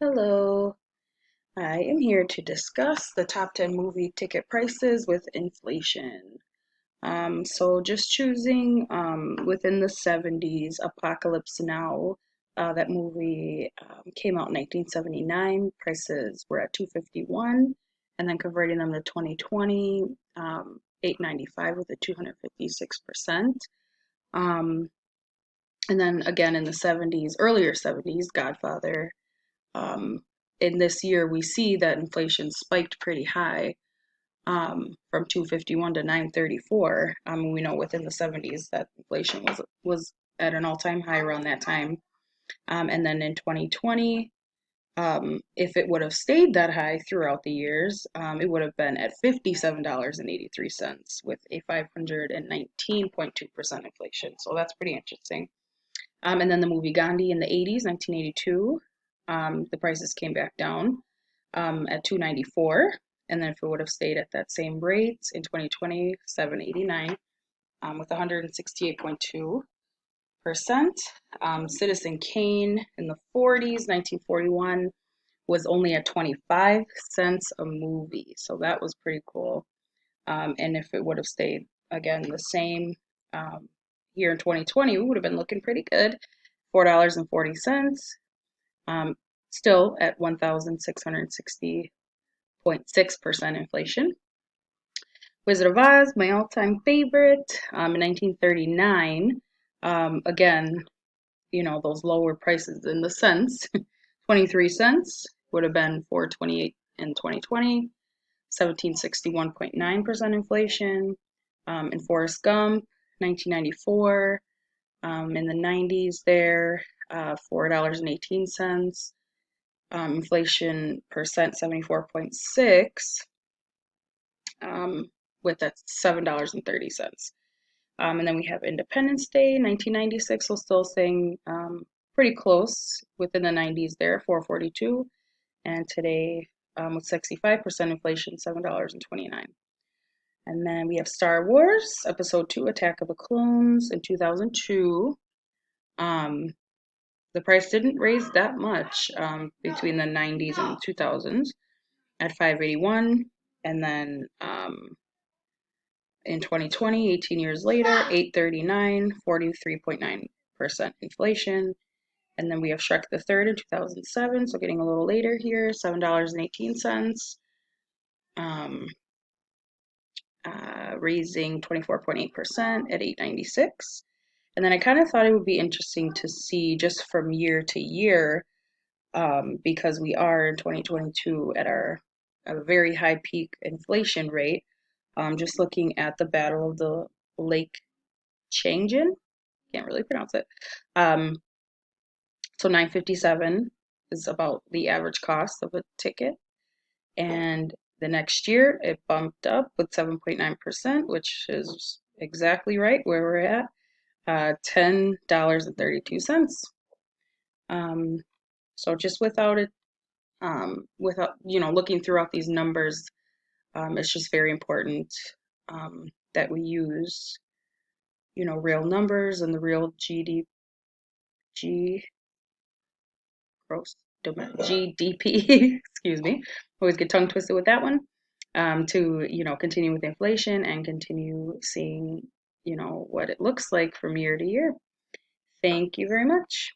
Hello, I am here to discuss the top 10 movie ticket prices with inflation. So just choosing within the 70s, Apocalypse Now. That movie came out in 1979. Prices were at 251, and then converting them to 2020, 895 with a 256%. Um, and then again in the 70s, earlier 70s, Godfather. um, in this year, we see that inflation spiked pretty high from 251 to 934. We know within the 70s that inflation was at an all-time high around that time. And then in 2020, if it would have stayed that high throughout the years, it would have been at $57.83 with a 519.2% inflation. So that's pretty interesting. And then the movie Gandhi in the 80s, 1982, the prices came back down at 294. And then if it would have stayed at that same rate in 2020, 789 with 168.2%. Citizen Kane in the 40s, 1941, was only at 25 cents a movie. So that was pretty cool. And if it would have stayed again the same um, here in 2020, we would have been looking pretty good. $4.40, um, still at 1,660.6% inflation. Wizard of Oz, my all-time favorite, in 1939. Again, those lower prices in the cents. 23 cents would have been 428 in 2020. 1761.9% inflation. In Forrest Gump, 1994. In the 90s there, $4.18. Inflation percent 74.6, with that $7.30. And then we have Independence Day, 1996, so still staying pretty close within the 90s there, 442. And today, with 65% inflation, $7.29. And then we have Star Wars, Episode 2, Attack of the Clones in 2002. Um, the price didn't raise that much between the 90s and 2000s at 581. And then in 2020, 18 years later, 839, 43.9% inflation. And then we have Shrek the Third in 2007, so getting a little later here, $7.18. Um, Raising 24.8% at 896. And then I kind of thought it would be interesting to see just from year to year, because we are in 2022 at a very high peak inflation rate. Just looking at the Battle of the Lake Changjin, can't really pronounce it. Um, so 957 is about the average cost of a ticket, and the next year it bumped up with 7.9%, which is exactly right where we're at, $10.32. Um, so just without it, without looking throughout these numbers, it's just very important that we use real numbers and the real G gross GDP. Excuse me, always get tongue twisted with that one. To continue with inflation and continue seeing what it looks like from year to year. Thank you very much.